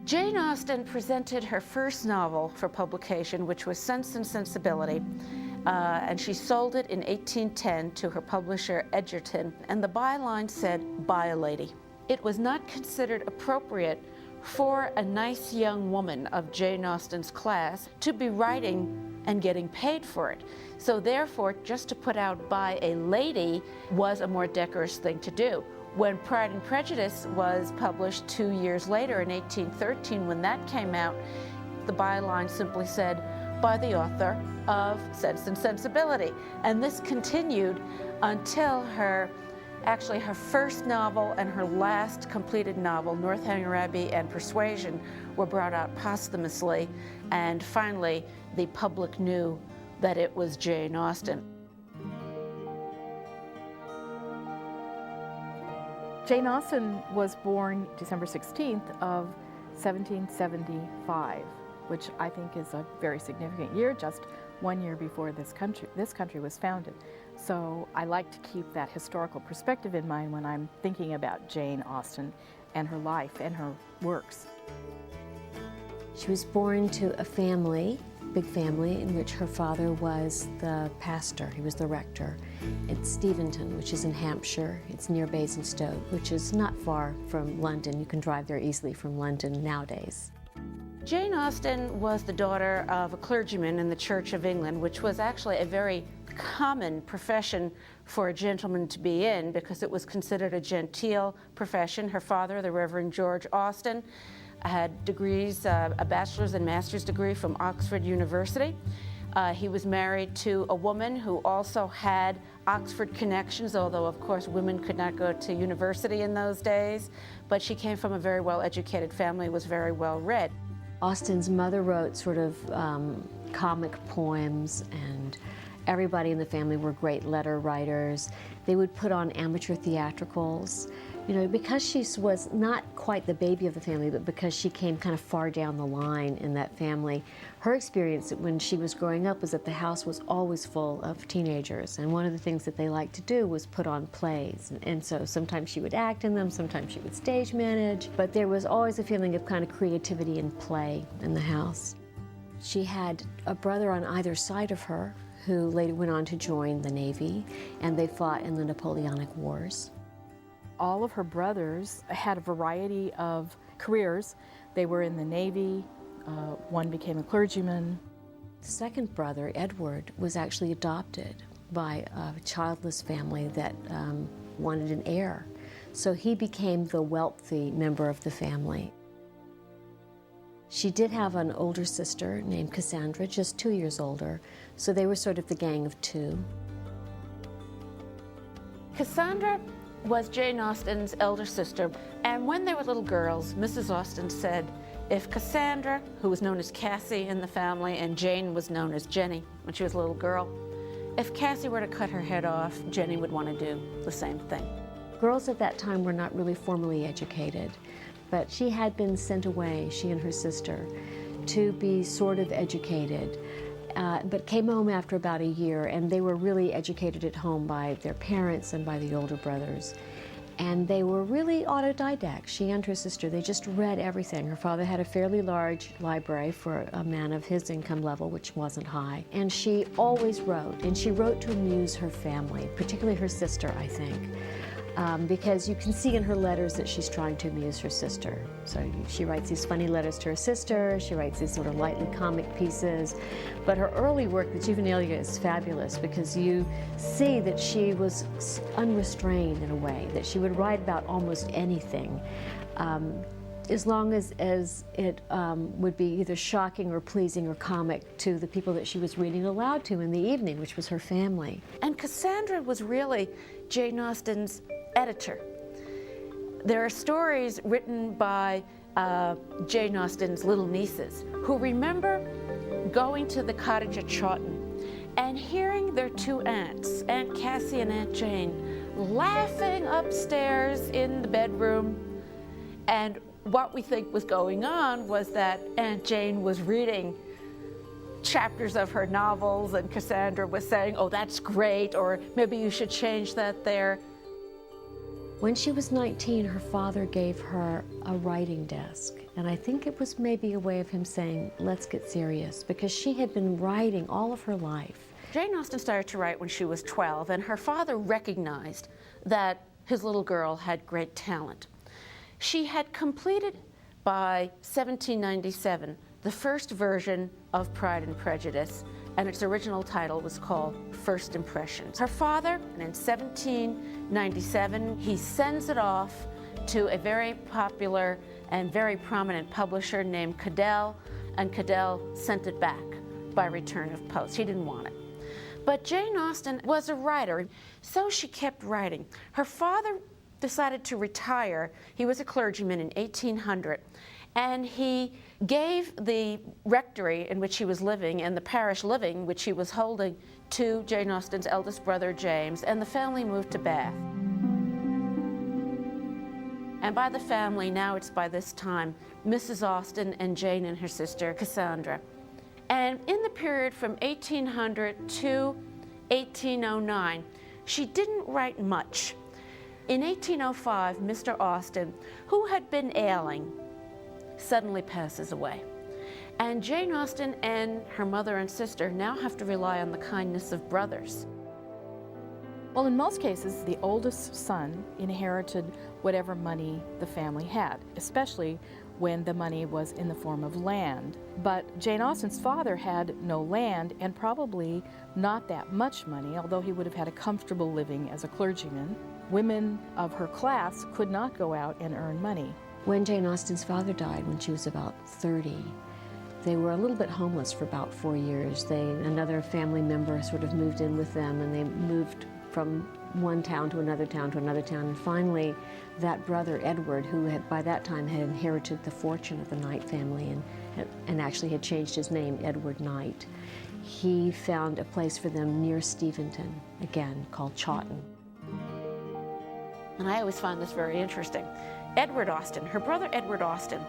Jane Austen presented her first novel for publication, which was Sense and Sensibility, and she sold it in 1810 to her publisher Edgerton, and the byline said, "By a lady." It was not considered appropriate for a nice young woman of Jane Austen's class to be writing and getting paid for it. So therefore, just to put out "by a lady" was a more decorous thing to do. When Pride and Prejudice was published 2 years later in 1813, when that came out, the byline simply said, "By the author of Sense and Sensibility." And this continued until her first novel and her last completed novel, Northanger Abbey and Persuasion, were brought out posthumously, and finally the public knew that it was Jane Austen. Jane Austen was born December 16th of 1775, which I think is a very significant year, just 1 year before this country was founded. So I like to keep that historical perspective in mind when I'm thinking about Jane Austen and her life and her works. She was born to a family, big family, in which her father was the pastor. He was the rector. It's Steventon, which is in Hampshire. It's near Basingstoke, which is not far from London. You can drive there easily from London nowadays. Jane Austen was the daughter of a clergyman in the Church of England, which was actually a very common profession for a gentleman to be in because it was considered a genteel profession. Her father, the Reverend George Austen, had degrees, a bachelor's and master's degree from Oxford University. He was married to a woman who also had Oxford connections, although of course women could not go to university in those days, but she came from a very well-educated family, was very well read. Austen's mother wrote sort of comic poems, and everybody in the family were great letter writers. They would put on amateur theatricals. You know, because she was not quite the baby of the family, but because she came kind of far down the line in that family, her experience when she was growing up was that the house was always full of teenagers, and one of the things that they liked to do was put on plays. And so sometimes she would act in them, sometimes she would stage manage, but there was always a feeling of kind of creativity and play in the house. She had a brother on either side of her who later went on to join the Navy, and they fought in the Napoleonic Wars. All of her brothers had a variety of careers. They were in the Navy, one became a clergyman. The second brother, Edward, was actually adopted by a childless family that wanted an heir. So he became the wealthy member of the family. She did have an older sister named Cassandra, just 2 years older, so they were sort of the gang of two. Cassandra was Jane Austen's elder sister, and when they were little girls, Mrs. Austen said, if Cassandra, who was known as Cassie in the family, and Jane was known as Jenny when she was a little girl, if Cassie were to cut her head off, Jenny would want to do the same thing. Girls at that time were not really formally educated, but she had been sent away, she and her sister, to be sort of educated. But came home after about a year, and they were really educated at home by their parents and by the older brothers. And they were really autodidacts. She and her sister, they just read everything. Her father had a fairly large library for a man of his income level, which wasn't high. And she always wrote, and she wrote to amuse her family, particularly her sister, I think. Because you can see in her letters that she's trying to amuse her sister. So she writes these funny letters to her sister, she writes these sort of lightly comic pieces. But her early work, the Juvenilia, is fabulous because you see that she was unrestrained in a way, that she would write about almost anything, as long as it would be either shocking or pleasing or comic to the people that she was reading aloud to in the evening, which was her family. And Cassandra was really Jane Austen's editor. There are stories written by Jane Austen's little nieces who remember going to the cottage at Chawton and hearing their two aunts, Aunt Cassie and Aunt Jane, laughing upstairs in the bedroom. And what we think was going on was that Aunt Jane was reading chapters of her novels, and Cassandra was saying, oh, that's great, or maybe you should change that there. When she was 19, her father gave her a writing desk. And I think it was maybe a way of him saying, let's get serious, because she had been writing all of her life. Jane Austen started to write when she was 12, and her father recognized that his little girl had great talent. She had completed by 1797 the first version of Pride and Prejudice, and its original title was called First Impressions. Her father, in 1797, he sends it off to a very popular and very prominent publisher named Cadell, and Cadell sent it back by return of post. He didn't want it. But Jane Austen was a writer, so she kept writing. Her father decided to retire. He was a clergyman in 1800, and he gave the rectory in which he was living and the parish living which he was holding to Jane Austen's eldest brother, James, and the family moved to Bath. And by the family, now it's by this time, Mrs. Austen and Jane and her sister, Cassandra. And in the period from 1800 to 1809, she didn't write much. In 1805, Mr. Austen, who had been ailing, suddenly passes away. And Jane Austen and her mother and sister now have to rely on the kindness of brothers. Well, in most cases, the oldest son inherited whatever money the family had, especially when the money was in the form of land. But Jane Austen's father had no land and probably not that much money, although he would have had a comfortable living as a clergyman. Women of her class could not go out and earn money. When Jane Austen's father died when she was about 30, they were a little bit homeless for about 4 years. Another family member sort of moved in with them, and they moved from one town to another town to another town. And finally, that brother, Edward, who had by that time had inherited the fortune of the Knight family and actually had changed his name, Edward Knight, he found a place for them near Steventon, again, called Chawton. And I always find this very interesting. Edward Austen, her brother Edward Austen,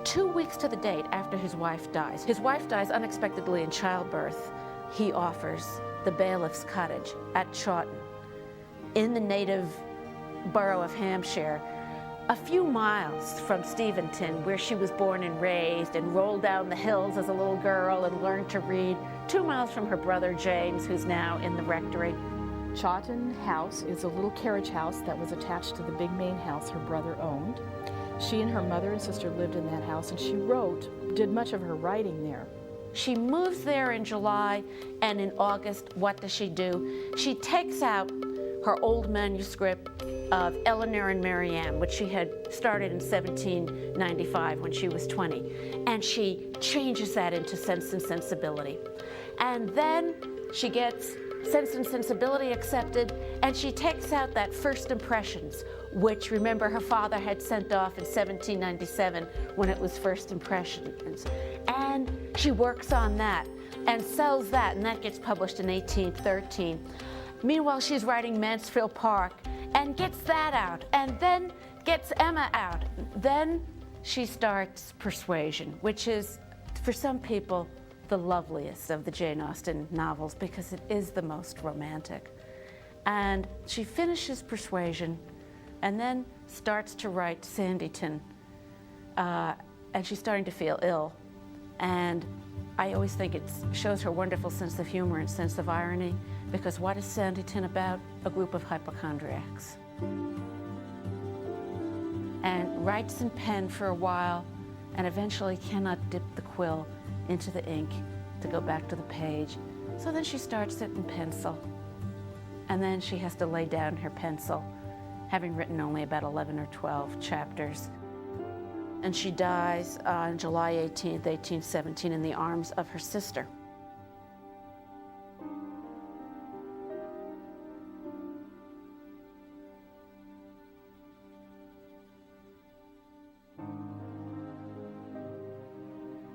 2 weeks to the date after his wife dies unexpectedly in childbirth, he offers the bailiff's cottage at Chawton in the native borough of Hampshire, a few miles from Steventon, where she was born and raised and rolled down the hills as a little girl and learned to read, 2 miles from her brother James, who's now in the rectory. Chawton House is a little carriage house that was attached to the big main house her brother owned. She and her mother and sister lived in that house, and she did much of her writing there. She moves there in July, and in August, what does she do? She takes out her old manuscript of Eleanor and Marianne, which she had started in 1795 when she was 20, and she changes that into Sense and Sensibility. And then she gets Sense and Sensibility accepted, and she takes out that First Impressions, which, remember, her father had sent off in 1797 when it was First Impressions. And she works on that and sells that, and that gets published in 1813. Meanwhile, she's writing Mansfield Park and gets that out, and then gets Emma out. Then she starts Persuasion, which is, for some people, the loveliest of the Jane Austen novels because it is the most romantic. And she finishes Persuasion and then starts to write Sanditon, and she's starting to feel ill. And I always think it shows her wonderful sense of humor and sense of irony, because what is Sanditon about? A group of hypochondriacs. And writes in pen for a while and eventually cannot dip the quill into the ink to go back to the page. So then she starts it in pencil. And then she has to lay down her pencil, having written only about 11 or 12 chapters. And she dies on July 18th, 1817, in the arms of her sister.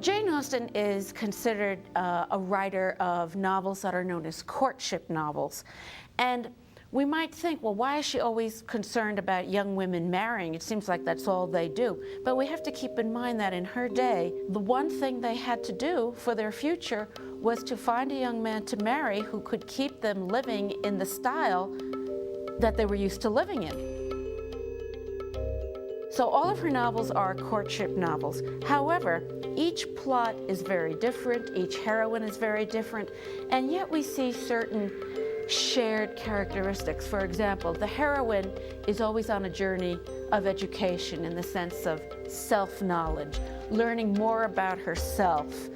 Jane Austen is considered a writer of novels that are known as courtship novels. And we might think, well, why is she always concerned about young women marrying? It seems like that's all they do. But we have to keep in mind that in her day, the one thing they had to do for their future was to find a young man to marry who could keep them living in the style that they were used to living in. So all of her novels are courtship novels. However, each plot is very different, each heroine is very different, and yet we see certain shared characteristics. For example, the heroine is always on a journey of education in the sense of self-knowledge, learning more about herself,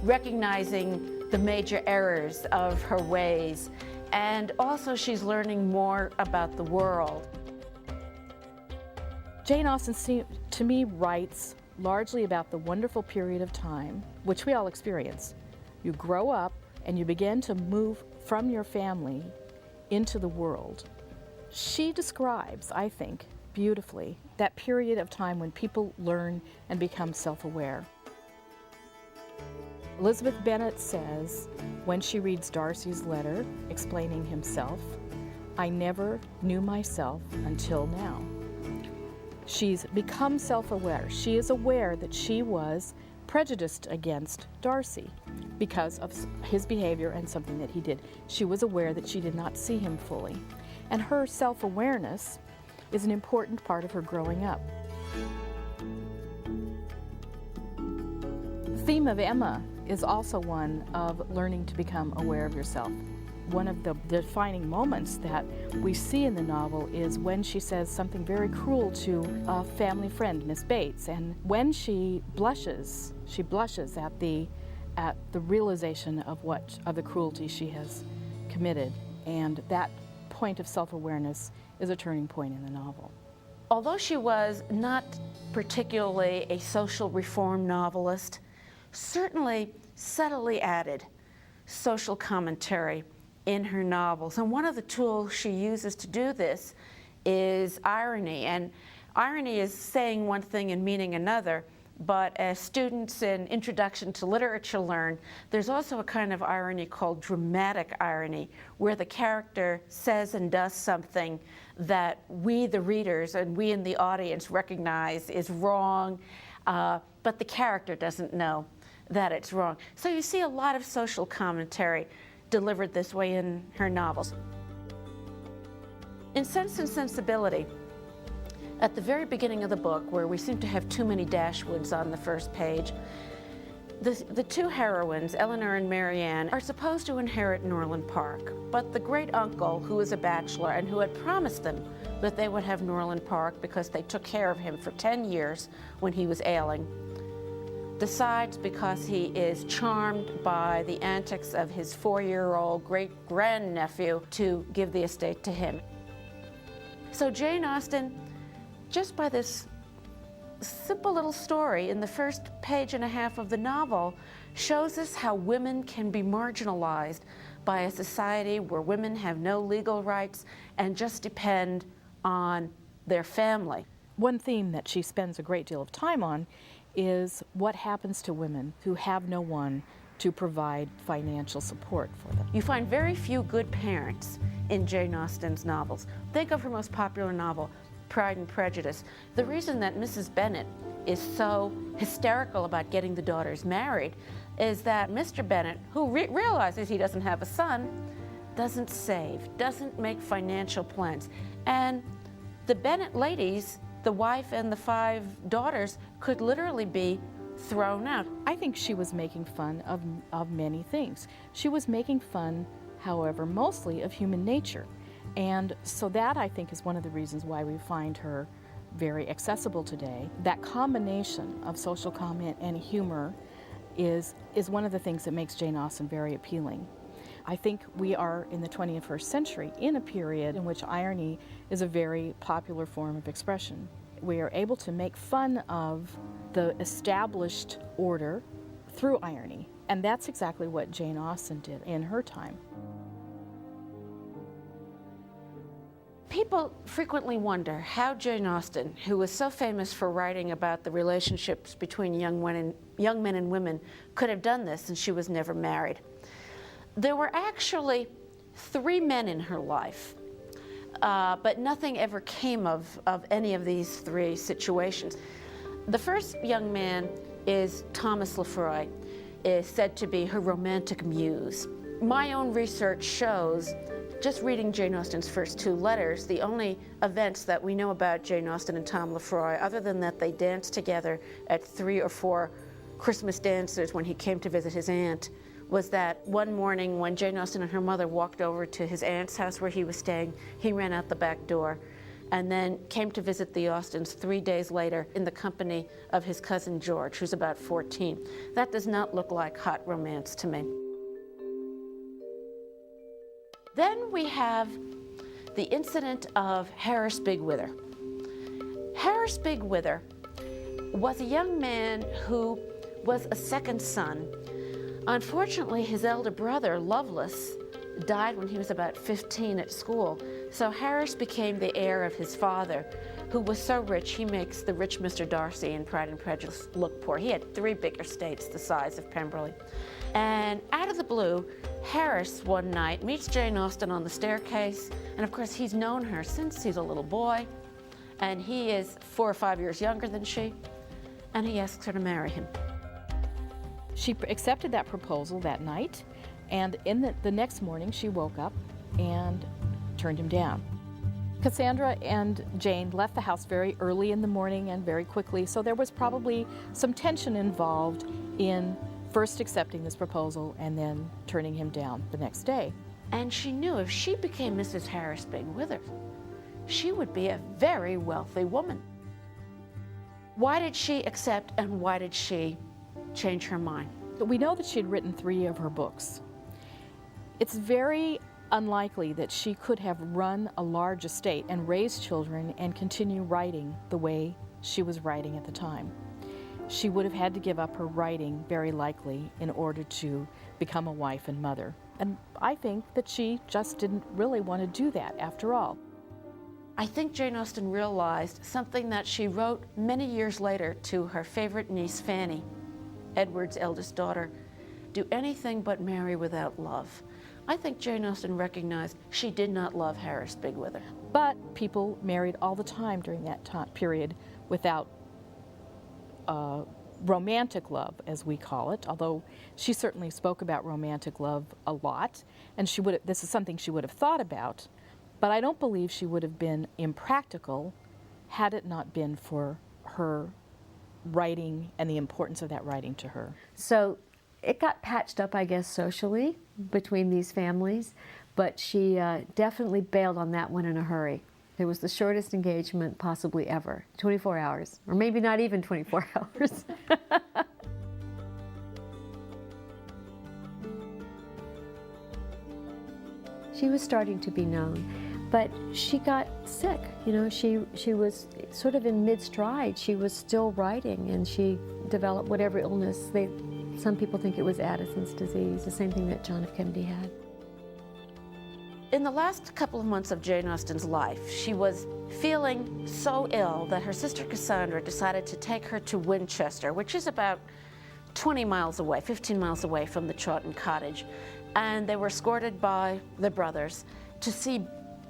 recognizing the major errors of her ways, and also she's learning more about the world. Jane Austen, to me, writes largely about the wonderful period of time which we all experience. You grow up and you begin to move from your family into the world. She describes, I think, beautifully, that period of time when people learn and become self-aware. Elizabeth Bennet says, when she reads Darcy's letter explaining himself, "I never knew myself until now." She's become self-aware. She is aware that she was prejudiced against Darcy because of his behavior and something that he did. She was aware that she did not see him fully. And her self-awareness is an important part of her growing up. The theme of Emma is also one of learning to become aware of yourself. One of the defining moments that we see in the novel is when she says something very cruel to a family friend, Miss Bates, and when she blushes at the realization of the cruelty she has committed, and that point of self-awareness is a turning point in the novel. Although she was not particularly a social reform novelist, certainly subtly added social commentary in her novels. And one of the tools she uses to do this is irony. And irony is saying one thing and meaning another, but as students in Introduction to Literature learn, there's also a kind of irony called dramatic irony, where the character says and does something that we, the readers, and we in the audience recognize is wrong, but the character doesn't know that it's wrong. So you see a lot of social commentary delivered this way in her novels. In Sense and Sensibility, at the very beginning of the book, where we seem to have too many Dashwoods on the first page, the two heroines, Eleanor and Marianne, are supposed to inherit Norland Park, but the great uncle, who is a bachelor and who had promised them that they would have Norland Park because they took care of him for 10 years when he was ailing, decides, because he is charmed by the antics of his 4-year-old great-grandnephew, to give the estate to him. So Jane Austen, just by this simple little story in the first page and a half of the novel, shows us how women can be marginalized by a society where women have no legal rights and just depend on their family. One theme that she spends a great deal of time on is what happens to women who have no one to provide financial support for them. You find very few good parents in Jane Austen's novels. Think of her most popular novel, Pride and Prejudice. The reason that Mrs. Bennet is so hysterical about getting the daughters married is that Mr. Bennet, who realizes he doesn't have a son, doesn't save, doesn't make financial plans. And the Bennet ladies, the wife and the 5 daughters, could literally be thrown out. I think she was making fun of many things. She was making fun, however, mostly of human nature. And so that, I think, is one of the reasons why we find her very accessible today. That combination of social comment and humor is one of the things that makes Jane Austen very appealing. I think we are in the 21st century in a period in which irony is a very popular form of expression. We are able to make fun of the established order through irony, and that's exactly what Jane Austen did in her time. People frequently wonder how Jane Austen, who was so famous for writing about the relationships between young men and women, could have done this, and she was never married. There were actually 3 men in her life, but nothing ever came of any of these 3 situations. The first young man is Thomas Lefroy, is said to be her romantic muse. My own research shows just reading Jane Austen's first two letters, the only events that we know about Jane Austen and Tom Lefroy, other than that they danced together at 3 or 4 Christmas dances when he came to visit his aunt, was that one morning when Jane Austen and her mother walked over to his aunt's house where he was staying, he ran out the back door and then came to visit the Austens 3 days later in the company of his cousin George, who's about 14. That does not look like hot romance to me. Then we have the incident of Harris Bigwither. Harris Bigwither was a young man who was a second son. Unfortunately, his elder brother, Lovelace, died when he was about 15 at school, so Harris became the heir of his father, who was so rich he makes the rich Mr. Darcy in Pride and Prejudice look poor. He had 3 big estates the size of Pemberley. And out of the blue, Harris one night meets Jane Austen on the staircase, and of course he's known her since he's a little boy, and he is 4 or 5 years younger than she, and he asks her to marry him. She accepted that proposal that night, and in the next morning she woke up and turned him down. Cassandra and Jane left the house very early in the morning and very quickly, so there was probably some tension involved in first accepting this proposal and then turning him down the next day. And she knew if she became Mrs. Harris Bigwither, she would be a very wealthy woman. Why did she accept and why did she change her mind? We know that she had written 3 of her books. It's very unlikely that she could have run a large estate and raised children and continue writing the way she was writing at the time. She would have had to give up her writing, very likely, in order to become a wife and mother. And I think that she just didn't really want to do that after all. I think Jane Austen realized something that she wrote many years later to her favorite niece, Fanny, Edward's eldest daughter, do anything but marry without love. I think Jane Austen recognized she did not love Harris Bigwither. But people married all the time during that time period without romantic love, as we call it, although she certainly spoke about romantic love a lot, and this is something she would have thought about, but I don't believe she would have been impractical had it not been for her writing and the importance of that writing to her. So it got patched up, I guess, socially between these families, but she definitely bailed on that one in a hurry. It was the shortest engagement possibly ever, 24 hours, or maybe not even 24 hours. She was starting to be known, but she got sick. You know, she was sort of in mid-stride. She was still writing, and she developed whatever illness. Some people think it was Addison's disease, the same thing that John F. Kennedy had. In the last couple of months of Jane Austen's life, she was feeling so ill that her sister Cassandra decided to take her to Winchester, which is about 20 miles away, 15 miles away from the Chawton cottage. And they were escorted by the brothers to see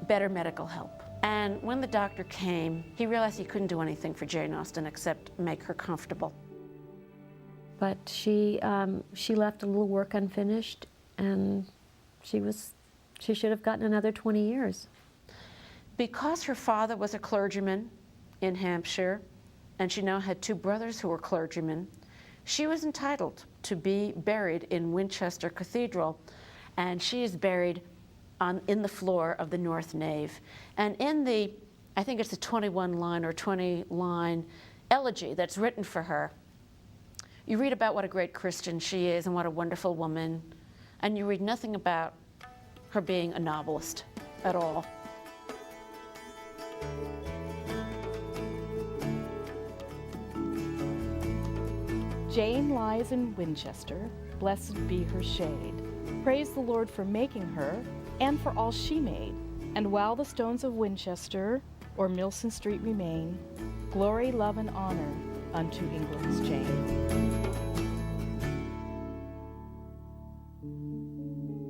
better medical help. And when the doctor came, he realized he couldn't do anything for Jane Austen except make her comfortable. But she left a little work unfinished, and she should have gotten another 20 years. Because her father was a clergyman in Hampshire, and she now had 2 brothers who were clergymen, she was entitled to be buried in Winchester Cathedral, and she is buried in the floor of the north nave. And in the, I think it's a 21-line or 20-line elegy that's written for her, you read about what a great Christian she is and what a wonderful woman, and you read nothing about her being a novelist at all. Jane lies in Winchester, blessed be her shade. Praise the Lord for making her, and for all she made. And while the stones of Winchester or Milson Street remain, glory, love, and honor unto England's Jane.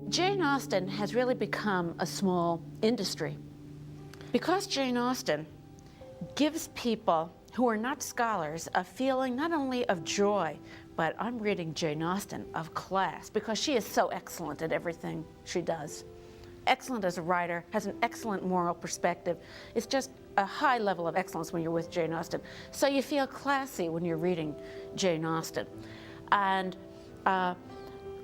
Jane Austen has really become a small industry because Jane Austen gives people who are not scholars a feeling not only of joy, but I'm reading Jane Austen, of class, because she is so excellent at everything she does. excellent as a writer, has an excellent moral perspective. It's just a high level of excellence when you're with Jane Austen. So you feel classy when you're reading Jane Austen. And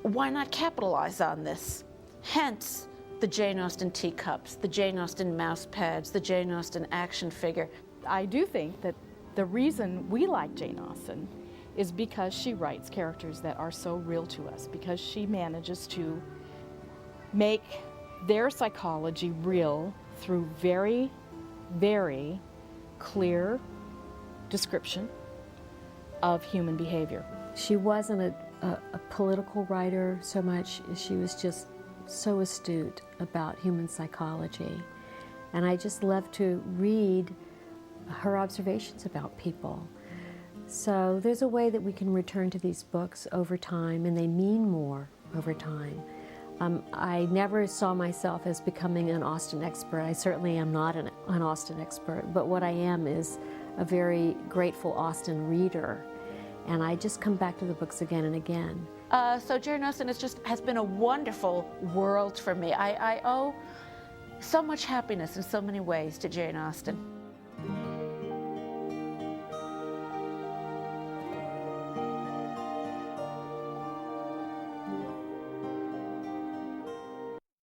why not capitalize on this? Hence the Jane Austen teacups, the Jane Austen mouse pads, the Jane Austen action figure. I do think that the reason we like Jane Austen is because she writes characters that are so real to us, because she manages to make their psychology real through very, very clear description of human behavior. She wasn't a political writer so much. She was just so astute about human psychology. And I just love to read her observations about people. So there's a way that we can return to these books over time, and they mean more over time. I never saw myself as becoming an Austen expert. I certainly am not an Austen expert, but what I am is a very grateful Austen reader. And I just come back to the books again and again. So Jane Austen has been a wonderful world for me. I owe so much happiness in so many ways to Jane Austen.